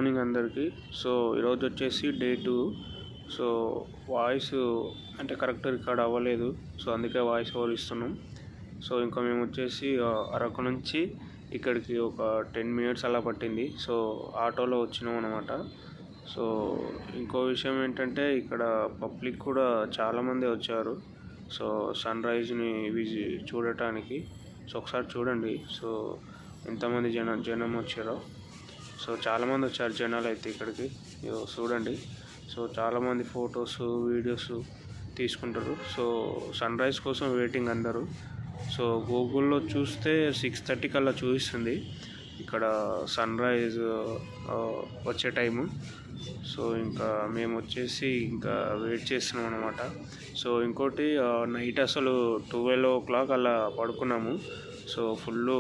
Morning అందరికీ. So ఈరోజు వచ్చేసి డే 2. సో వాయిస్ అంటే కరెక్ట్ రికార్డ్ అవ్వలేదు, సో అందుకే వాయిస్ ఓవర్ ఇస్తున్నాం. సో ఇంకా మేము వచ్చేసి అరకు నుంచి ఇక్కడికి ఒక 10 minutes అలా పట్టింది. సో ఆటోలో వచ్చినాం అనమాట. సో ఇంకో విషయం ఏంటంటే ఇక్కడ పబ్లిక్ కూడా చాలామంది వచ్చారు సో సన్ రైజ్ని చూడటానికి. సో ఒకసారి చూడండి సో ఎంతమంది జనం వచ్చారో. సో చాలామంది వచ్చారు జనాలు అయితే ఇక్కడికి చూడండి. సో చాలామంది ఫొటోస్ వీడియోస్ తీసుకుంటారు. సో సన్ రైజ్ కోసం వెయిటింగ్ అందరూ. సో గూగుల్లో చూస్తే 6:30 కల్లా చూపిస్తుంది ఇక్కడ సన్ రైజ్ వచ్చే టైము. సో ఇంకా మేము వచ్చేసి ఇంకా వెయిట్ చేస్తున్నాం అనమాట. సో ఇంకోటి నైట్ అసలు 12 o'clock అలా పడుకున్నాము. సో ఫుల్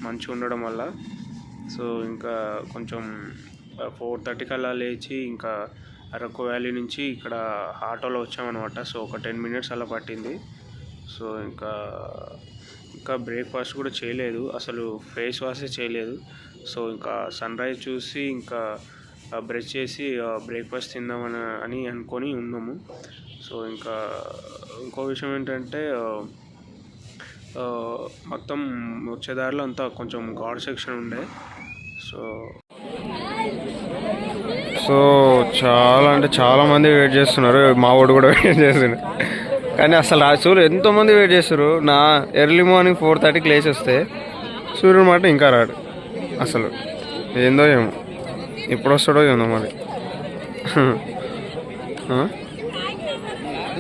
మంచు ఉండడం వల్ల సో ఇంకా కొంచెం 4:30 కల్లా లేచి ఇంకా అరకు వ్యాలీ నుంచి ఇక్కడ ఆటోలో వచ్చామన్నమాట. సో ఒక 10 minutes అలా పట్టింది. సో ఇంకా బ్రేక్ఫాస్ట్ కూడా చేయలేదు, అసలు ఫేస్ వాషే చేయలేదు. సో ఇంకా సన్ రైజ్ చూసి ఇంకా బ్రష్ చేసి బ్రేక్ఫాస్ట్ తిందామని అనుకొని ఉన్నాము. సో ఇంకా ఇంకో విషయం ఏంటంటే మొత్తం వచ్చేదారిలో అంతా కొంచెం ఘాట్ సెక్షన్ ఉండే. సో చాలా అంటే చాలామంది వెయిట్ చేస్తున్నారు. మా వాడు కూడా వెయిట్ చేస్తున్నాడు, కానీ అసలు చూడు ఎంతోమంది వెయిట్ చేస్తారు. నా ఎర్లీ మార్నింగ్ 4:30కి లేచి వస్తే సూర్యుడు మాట ఇంకా రాడు. అసలు ఏందో ఏమో, ఎప్పుడు వస్తాడో ఏమో మరి.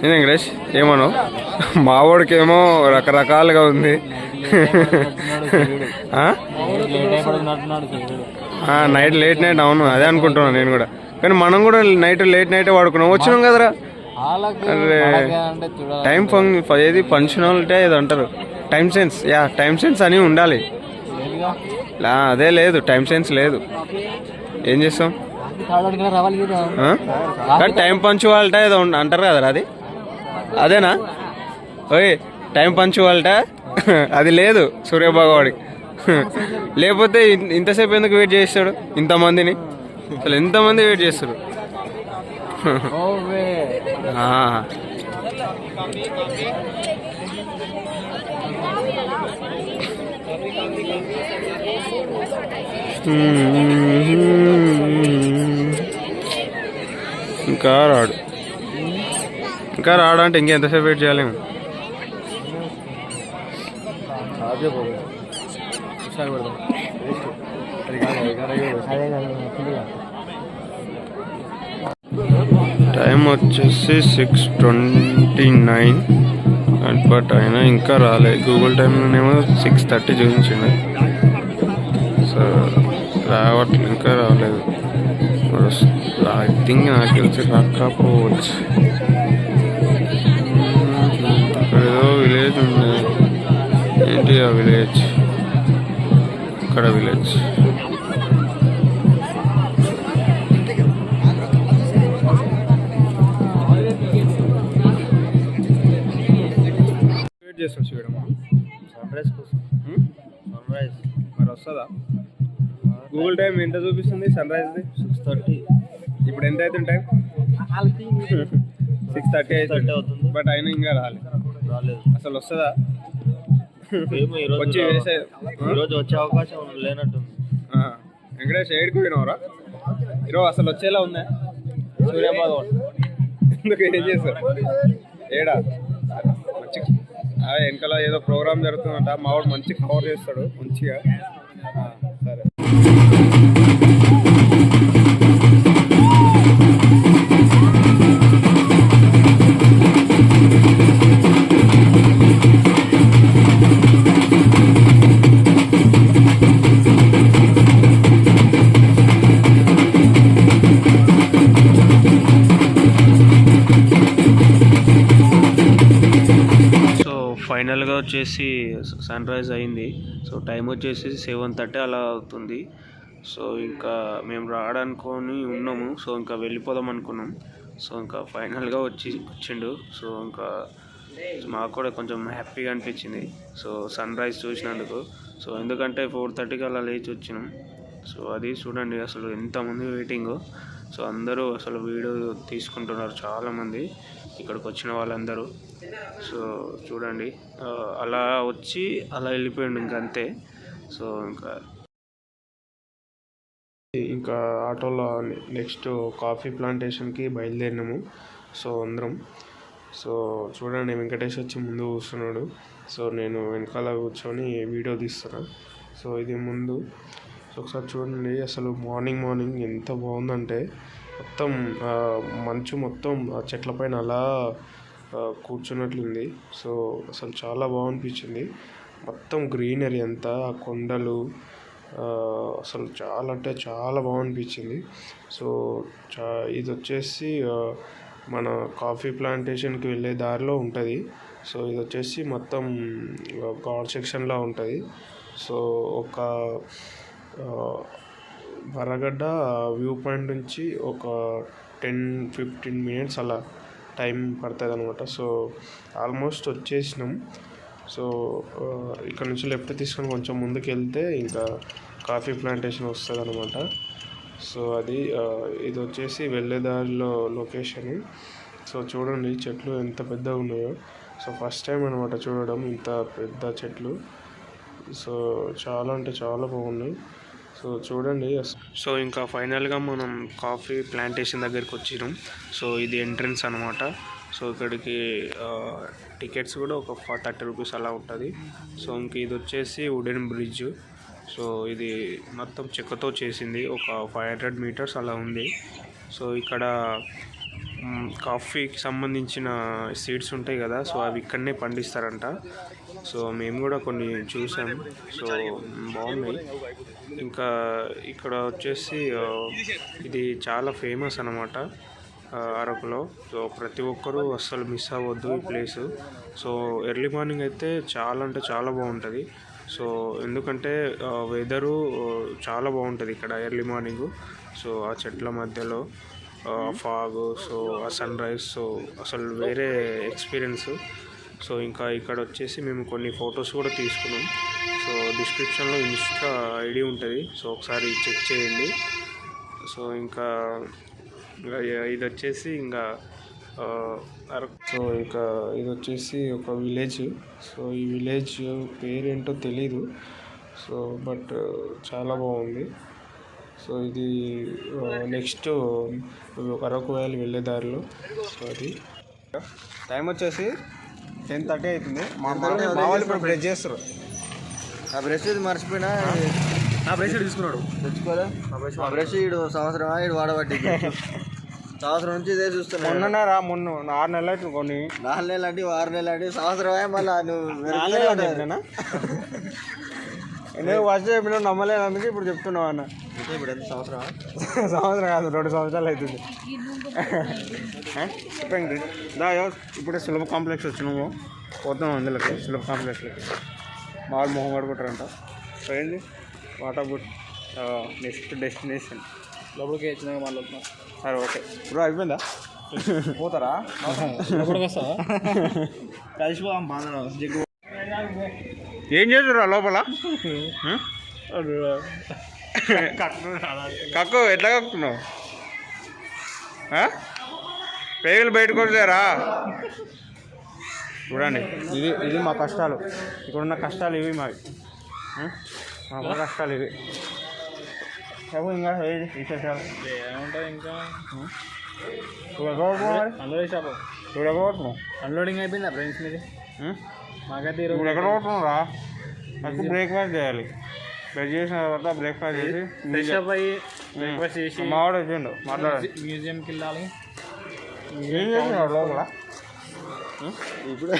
నేను వెంకటేష్ ఏమన్నావు? మా వాడికేమో రకరకాలుగా ఉంది. లేట్ నైట్ అవును అదే అనుకుంటున్నాను నేను కూడా. కానీ మనం కూడా లేట్ నైటే వాడుకున్నాం, వచ్చినాం కదరా. అరే టైం ఏది ఫంక్షనాలిటీ ఏదో అంటారు, టైం సెన్స్ అని ఉండాలి. అదే లేదు, టైం సెన్స్ లేదు, ఏం చేస్తాం. టైం పంచువాలిటీ ఏదో అంటారు కదరా, అది అదేనా? ఓయ్ టైం పంచువాలిటీ అది లేదు సూర్యబాబువాడికి. లేకపోతే ఇంతసేపు ఎందుకు వెయిట్ చేస్తాడు ఇంతమందిని? అసలు ఎంతమంది వెయిట్ చేస్తారు. ఇంకా రాడంటే ఇంకెంతసేపు వెయిట్ చేయాలి? టైం వచ్చేసి 6:29 బట్ అయినా ఇంకా రాలేదు. గూగుల్ టైంలోనేమో 6:30 చూపించింది. సో రావట్లేదు, ఇంకా రాలేదు. ఐ థింక్ నాకు తెలిసి రాకపోవచ్చు. ఇక్కడ ఏదో విలేజ్ ఉంది, ఏంటి ఆ విలేజ్? ఇక్కడ విలేజ్ చేస్తాం చూడమ్మా సన్ రైజ్ కోసం. సన్ రైజ్ మరి వస్తుందా? గూగుల్ టైం ఎంత చూపిస్తుంది సన్ రైజ్ది? 6:30. ఇప్పుడు ఎంత అవుతుంది టైం? 6:30 అవుతుంది. బట్ అయినా ఇంకా రాలేదు. అసలు వస్తుందా? వచ్చి ఈరోజు వచ్చే అవకాశం లేనట్టుంది. వెంకటేష్ ఏడుకు పోయినవరా ఈరోజు? అసలు వచ్చేలా ఉందా సూర్యాబాద్? ఎందుకు ఏం చేస్తారు ఏడా? మంచి వెనకాల ఏదో ప్రోగ్రామ్ జరుగుతుందంట, మా వాడు మంచి కవర్ చేస్తాడు మంచిగా. సరే ఫైనల్గా వచ్చేసి సన్ రైజ్ అయింది. సో టైం వచ్చేసి 7:30 అలా అవుతుంది. సో ఇంకా మేము రావడానుకొని ఉన్నాము. సో ఇంకా వెళ్ళిపోదాం అనుకున్నాం. సో ఇంకా ఫైనల్గా వచ్చిండు. సో ఇంకా మాకు కూడా కొంచెం హ్యాపీగా అనిపించింది సో సన్ రైజ్ చూసినందుకు. సో ఎందుకంటే 4:30కి అలా లేచి వచ్చినాం. సో అది చూడండి అసలు ఎంతమంది వెయిటింగ్. సో అందరూ అసలు వీడియో తీసుకుంటున్నారు చాలామంది ఇక్కడికి వచ్చిన వాళ్ళందరూ. సో చూడండి అలా వచ్చి అలా వెళ్ళిపోయిండు ఇంకంతే. సో ఇంకా ఆటోలో నెక్స్ట్ కాఫీ ప్లాంటేషన్కి బయలుదేరినాము. సో అందరం. సో చూడండి వెంకటేష్ వచ్చి ముందు కూర్చున్నాడు. సో నేను వెనకాల కూర్చొని వీడియో తీస్తున్నా. సో ఇది ముందు. సో ఒకసారి చూడండి అసలు మార్నింగ్ ఎంత బాగుందంటే మొత్తం మంచు మొత్తం చెట్ల పైన అలా కూర్చున్నట్లుంది. సో అసలు చాలా బాగనిపించింది. మొత్తం గ్రీనరీ అంతా, ఆ కొండలు, అసలు చాలా అంటే చాలా బాగనిపించింది. సో ఇది వచ్చేసి మన కాఫీ ప్లాంటేషన్కి వెళ్ళే దారిలో ఉంటుంది. సో ఇది వచ్చేసి మొత్తం ఘాట్ సెక్షన్లా ఉంటుంది. సో ఒక వరగడ్డ వ్యూ పాయింట్ నుంచి ఒక 10-15 మినిట్స్ అలా టైం పడుతుంది అనమాట. సో ఆల్మోస్ట్ వచ్చేసినాం. సో ఇక్కడ నుంచి లెఫ్ట్ తీసుకొని కొంచెం ముందుకు వెళ్తే ఇంకా కాఫీ ప్లాంటేషన్ వస్తుంది అనమాట. సో అది ఇది వచ్చేసి వెళ్ళేదారిలో లొకేషన్. సో చూడండి చెట్లు ఎంత పెద్దగా ఉన్నాయో. సో ఫస్ట్ టైం అనమాట చూడడం ఇంత పెద్ద చెట్లు. సో చాలా అంటే చాలా బాగున్నాయి. సో చూడండి. సో ఇంకా ఫైనల్గా మనం కాఫీ ప్లాంటేషన్ దగ్గరికి వచ్చినాం. సో ఇది ఎంట్రన్స్ అనమాట. సో ఇక్కడికి టికెట్స్ కూడా ఒక 30 రూపీస్ అలా ఉంటుంది. సో ఇంక ఇది వచ్చేసి వుడెన్ బ్రిడ్జ్. సో ఇది మొత్తం చెక్కతో చేసింది. ఒక 500 మీటర్స్ అలా ఉంది. సో ఇక్కడ కాఫీకి సంబంధించిన సీడ్స్ ఉంటాయి కదా, సో అవి ఇక్కడనే పండిస్తారంట. సో మేము కూడా కొన్ని చూసాం. సో బాగున్నాయి. ఇంకా ఇక్కడ వచ్చేసి ఇది చాలా ఫేమస్ అనమాట అరకులో. సో ప్రతి ఒక్కరూ అస్సలు మిస్ అవ్వద్దు ఈ ప్లేసు. సో ఎర్లీ మార్నింగ్ అయితే చాలా అంటే చాలా బాగుంటుంది. సో ఎందుకంటే వెదరు చాలా బాగుంటుంది ఇక్కడ ఎర్లీ మార్నింగు. సో ఆ చెట్ల మధ్యలో ఫాగ్, సో ఆ సన్ రైజ్, సో అసలు వేరే ఎక్స్పీరియన్స్. సో ఇంకా ఇక్కడ వచ్చేసి మేము కొన్ని ఫొటోస్ కూడా తీసుకున్నాం. సో డిస్క్రిప్షన్లో ఇన్స్టా ఐడి ఉంటుంది. సో ఒకసారి చెక్ చేయండి. సో ఇంకా ఇది వచ్చేసి ఇంకా సో ఇంకా ఇది వచ్చేసి ఒక విలేజ్. సో ఈ విలేజ్ పేరేంటో తెలీదు. సో బట్ చాలా బాగుంది. సో ఇది నెక్స్ట్ అరకు వ్యాలీ వెళ్ళే దారిలో. సో అది టైం వచ్చేసి 10:30 అవుతుంది. మా వాళ్ళు ఇప్పుడు బ్రష్ చేస్తారు. ఆ బ్రష్ మర్చిపోయినా, ఆ బ్రష్ తీసుకున్నాడు. తెచ్చుకోలే. ఆ బ్రష్ ఇడు సంవత్సరం ఇడు వాడబట్టి సంవత్సరం నుంచి ఇదే చూస్తున్నా. మొన్న 6 నెలలు అవుతుంది. కొన్ని 4 నెలలు అంటే 6 నెలలు అంటే సంవత్సరమే. మళ్ళీ నువ్వు ఫస్ట్ చెప్పినా నమ్మలేదు, అందుకే ఇప్పుడు చెప్తున్నావు అన్న. ఇప్పుడు ఎంత సంవత్సరం కాదు, 2 సంవత్సరాలు అవుతుంది. చెప్పండి దా. ఇప్పుడే సులభ కాంప్లెక్స్ వచ్చినాము, పోతున్నాం అందులోకి. సులభ కాంప్లెక్స్లోకి మామూలు మొహం కడుకుంటారంట. సో ఏంది వాటర్ బోట్ నెక్స్ట్ డెస్టినేషన్ లోపలికి వచ్చినాక మళ్ళీ సరే ఓకే బ్రో. అయిపోయిందా? పోతారా? కలిసిపోదాం బాగా. ఏం చేస్తురా లోపల? కక్కు ఎట్లా కక్కుతున్నావు? పేగులు బయటకు వచ్చారా? చూడండి, ఇది మా కష్టాలు. ఇక్కడున్న కష్టాలు ఇవి మావి. మా కష్టాలు ఇవి. ఇంకా విశేషాలు ఏముంటుంది ఇంకా? అన్లోడింగ్ అయిపోయిందా ఫ్రెండ్స్ మీది? మాకైతే ఇప్పుడు ఎక్కడ పోతున్నావు రా? నాకు బ్రేక్ఫాస్ట్ చేయాలి. బ్రేక్ చేసిన తర్వాత బ్రేక్ఫాస్ట్ చేసి ఫ్రెష్ అప్ అయ్యి బ్రేక్ఫాస్ట్ చేసి మావాడు వచ్చిండు మాట్లాడాలి. మ్యూజియంకి వెళ్ళాలి. ఏం చేసినాడు లోపల? ఇప్పుడే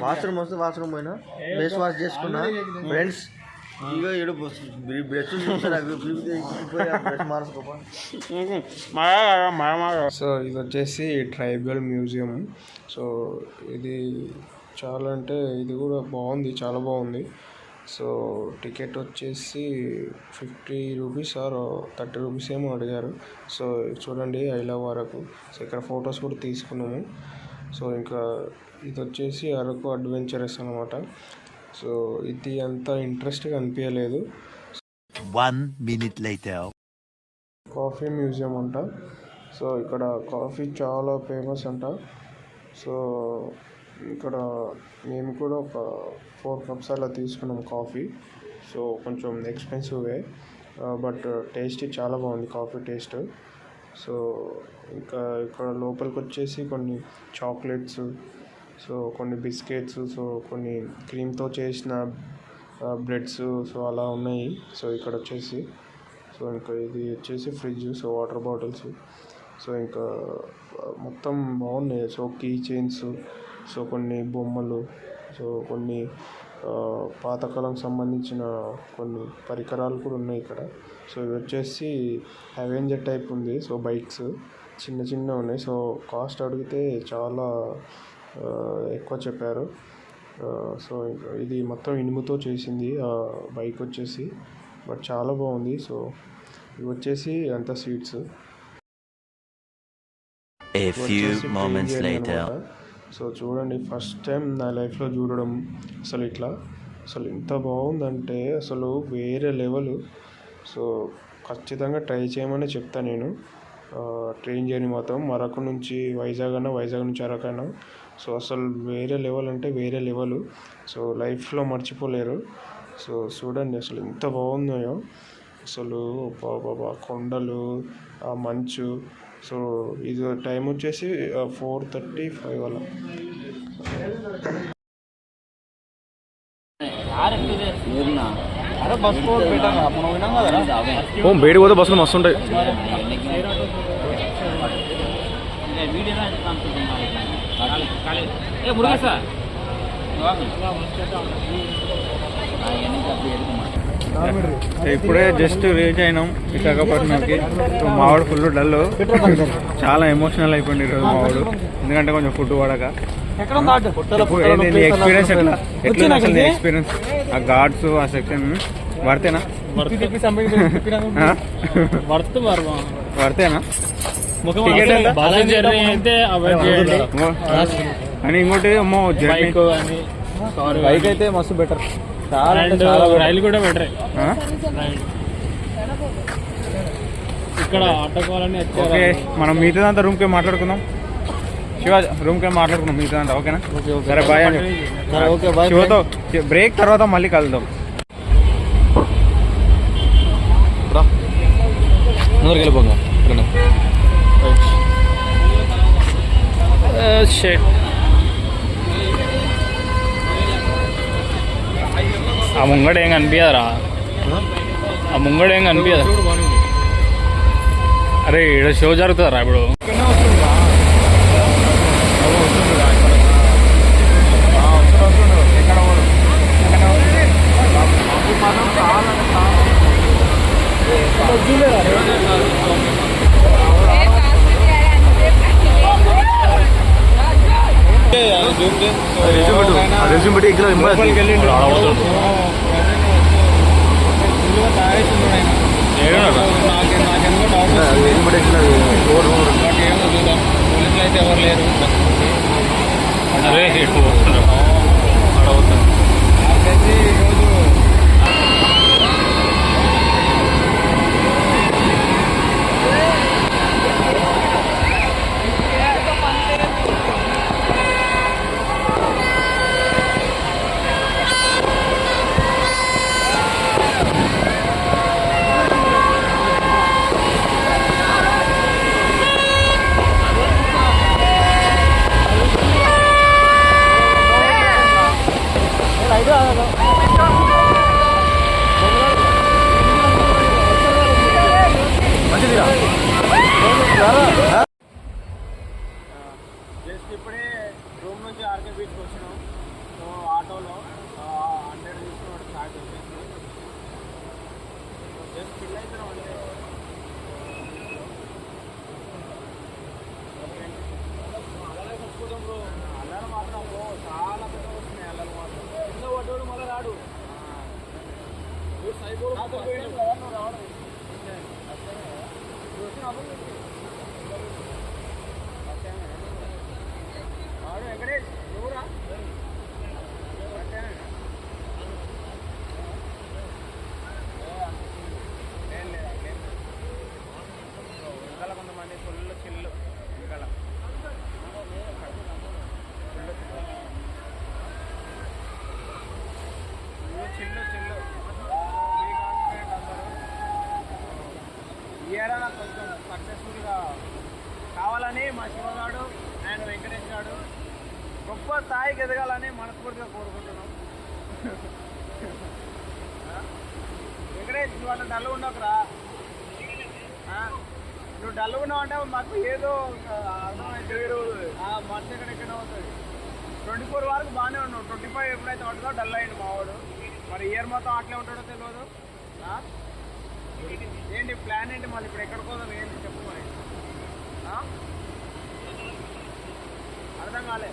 వాష్రూమ్ వస్తే వాష్రూమ్ పోయినా ఫేస్ వాష్ చేసుకున్నా ఫ్రెండ్స్. ఇక ఏడు బ్రష్ సో ఇది వచ్చేసి ట్రైబల్ మ్యూజియం. సో ఇది చాలా అంటే ఇది కూడా బాగుంది, చాలా బాగుంది. సో టికెట్ వచ్చేసి 50 రూపీస్ ఆర్ 30 రూపీస్ ఏమో అడిగారు. సో చూడండి ఐలా వరకు. సో ఇక్కడ ఫొటోస్ కూడా తీసుకున్నాము. సో ఇంకా ఇది వచ్చేసి అరకు అడ్వెంచరస్ అనమాట. సో ఇది అంత ఇంట్రెస్ట్గా అనిపించలేదు. 1 minute later. కాఫీ మ్యూజియం అంట. సో ఇక్కడ కాఫీ చాలా ఫేమస్ అంట. సో ఇక్కడ మేము కూడా ఒక 4 కప్స్ అలా తీసుకున్నాం కాఫీ. సో కొంచెం ఎక్స్పెన్సివే, బట్ టేస్ట్ చాలా బాగుంది కాఫీ టేస్ట్. సో ఇంకా ఇక్కడ లోపలికి వచ్చేసి కొన్ని చాక్లెట్స్, సో కొన్ని బిస్కెట్స్, సో కొన్ని క్రీమ్తో చేసిన బ్రెడ్స్, సో అలా ఉన్నాయి. సో ఇక్కడ వచ్చేసి సో ఇంకా ఇది వచ్చేసి fridge, so water bottles, so ఇంకా మొత్తం బాగున్నాయి. సో కీ చైన్స్, సో కొన్ని బొమ్మలు, సో కొన్ని పాతకాలం సంబంధించిన కొన్ని పరికరాలు కూడా ఉన్నాయి ఇక్కడ. సో ఇవి వచ్చేసి అవెంజర్ టైప్ ఉంది. సో బైక్స్ చిన్న చిన్న ఉన్నాయి. సో కాస్ట్ అడిగితే చాలా ఎక్కువ చెప్పారు. సో ఇది మొత్తం ఇనుముతో చేసింది బైక్ వచ్చేసి, బట్ చాలా బాగుంది. సో ఇవి వచ్చేసి అంత seats. A few moments later. So చూడండి, ఫస్ట్ టైం నా లైఫ్లో చూడడం అసలు ఇట్లా. అసలు ఎంత బాగుందంటే అసలు వేరే లెవెల్. సో ఖచ్చితంగా ట్రై చేయమని చెప్తాను నేను. ట్రైన్ జర్నీ మాత్రం అరకు నుంచి వైజాగ్ అన్న, వైజాగ్ నుంచి అరకు అన్న. సో అసలు వేరే లెవెల్ అంటే వేరే లెవెల్. సో లైఫ్లో మర్చిపోలేరు. సో చూడండి అసలు ఎంత బాగున్నాయో అసలు. బాబా కొండలు, ఆ మంచు. సో ఇది టైం వచ్చేసి 4:35 అలా. బయటకు పోతే బస్సులు మస్తు ఉంటాయి. ఇప్పుడే జస్ట్ రీచ్ అయినాం విశాఖపట్నంకి. మావాడు ఫుల్ డల్, చాలా ఎమోషనల్ అయిపోయింది ఈరోజు మావాడు, ఎందుకంటే కొంచెం ఫుడ్ పడక. ఎక్స్పీరియన్స్ ఎట్లా అసలు నీ ఎక్స్పీరియన్స్? ఆ ఘాట్స్, ఆ సెక్షన్ వర్తేనా? వర్తేనా? అని ఇంకోటి ఏమో బైక్ అయితే మస్తు బెటర్. రైలు కూడా బెటర్. ఇక్కడ ఆటోకోవాలని. ఓకే, మనం మిగతాదంతా రూమ్కే మాట్లాడుకుందాం. శివ రూమ్కే మాట్లాడుకుందాం మిగతాదంతా. ఓకేనా? సరే బాయ్ అండి. Okay bye. శివతో బ్రేక్ తర్వాత మళ్ళీ కలుద్దాం. ముందరికి వెళ్ళిపోగా. ఆ ముంగడ ఏం కనిపించదురా, ఆ ముంగడ ఏం కనిపించదు. అరే ఇక్కడ షో జరుగుతుందిరా ఇప్పుడు. జస్ట్ ఇప్పుడే రూమ్ నుంచి ఆర్కే బీచ్కి వచ్చినాం. సో ఆటోలో 100 తీసుకున్నాడు స్టార్ట్ వచ్చేసి. జస్ట్ ఫిల్ అవుతున్నాం అంటే. అల్లరే చచ్చిపోతాం బ్రో. అల్లరి మాత్రం బ్రో చాలా పెద్దగా వస్తున్నాయి. అల్లరి మాత్రం కింద పడ్డాడు మళ్ళీ రాడు. సైకోడు నువ్వు రావడం మా శివగాడు అండ్ వెంకటేష్ గారు గొప్ప స్థాయికి ఎదగాలని మనస్ఫూర్తిగా కోరుకుంటున్నాం. వెంకటేష్ నువ్వు అట్లా డల్గా ఉండకురా. నువ్వు డల్గా ఉన్నావు అంటే మాకు ఏదో అర్థమైతే మనసు ఎక్కడెక్కడ అవుతుంది. 24 వరకు బాగానే ఉన్నావు, 25 ఎప్పుడైతే ఉంటుందో డల్ అయ్యింది మావాడు. మరి ఇయర్ మొత్తం అట్లే ఉంటాడో తెలియదు. ఏంటి ప్లాన్ ఏంటి మళ్ళీ ఇప్పుడు ఎక్కడికి పోదాం ఏంటి చెప్పు మరి. అర్థం కాలే.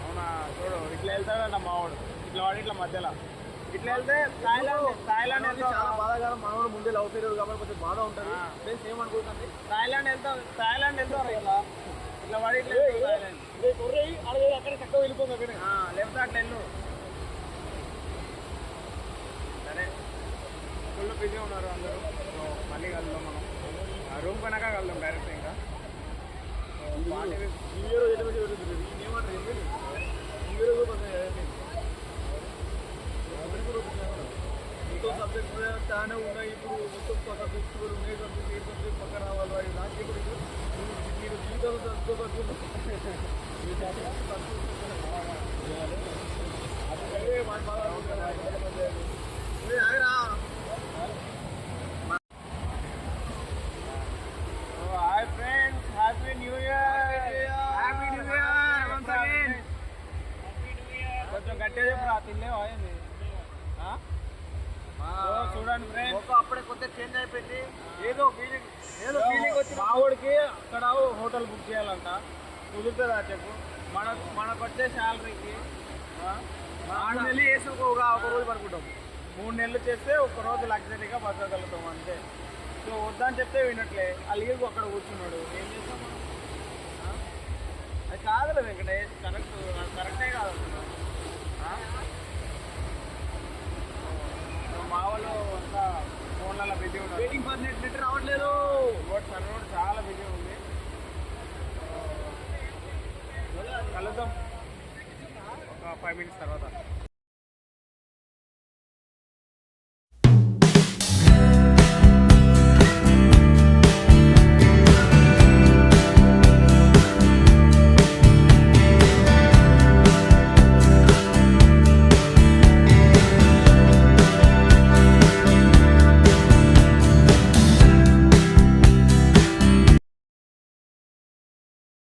అవునా చూడు ఇట్లా వెళ్తాడన్న మావాడు, ఇట్లా వాడు ఇట్లా మధ్యలో ఇట్లా వెళ్తే థాయిలాండ్ వెళ్తా. చాలా బాధాకరం. మనోడు ముందే లవ్ ఫెయిల్యూర్ కాబట్టి కొంచెం బాధ ఉంటుంది. ఫ్రెండ్స్ ఏమనుకుంటుంది, థాయిలాండ్ వెళ్తారు ఇట్లా ఇట్లా వాడి ఇట్లా అక్కడ చక్కగా వెళ్ళిపోతుంది అక్కడ. లేకపోతే అట్లా వెళ్ళు. సరే ఫుల్ బిజీ ఉన్నారు అందరూ. సో మళ్ళీ కలుద్దాం మనం రూమ్ కొనాక కలుద్దాం డైరెక్ట్. ఇంకా ఇంకో సబ్జెక్ట్ చాలా ఉన్నాయి. ఇప్పుడు మొత్తం సబ్జెక్ట్స్ కూడా ఉన్నాయి. సబ్జెక్ట్ ఏ సబ్జెక్ట్ పక్క రావాలి వాడి నాకు ఇప్పుడు మీరు జీవితంలో తక్కువ hi friends, happy new year. Happy new year once again. కొంచెం గట్టిగా చెప్పరా, తినలేవా ఏంది? చూడండి ఫ్రెండ్స్, అప్పుడే కొత్త చేంజ్ అయిపోయింది. ఏదో ఫీలింగ్ వచ్చి మా ఊడికి అక్కడ హోటల్ బుక్ చేయాలంట. కుదురుతుందా చెప్పు? మనకు వచ్చే శాలరీకి 6 నెలలు వేసి ఒక రోజు పడుకుంటాం. 3 నెలలు చేస్తే ఒక రోజు లగ్జరీగా బతకగలుగుతాం అంతే. సో వద్దని చెప్తే వినట్లే, అలిగి అక్కడ కూర్చున్నాడు. ఏం చేస్తాం మనం? అది కాదులే వెంకటేష్, కరెక్టే కాదు. మా వాళ్ళు అంతా ఫోన్లలో బిజీ ఉన్నారు. వెయిటింగ్ ఫర్ నెట్ రావట్లేదు. సర్వర్ చాలా బిజీ ఉంది. కలుద్దాం ఒక 5 minutes తర్వాత.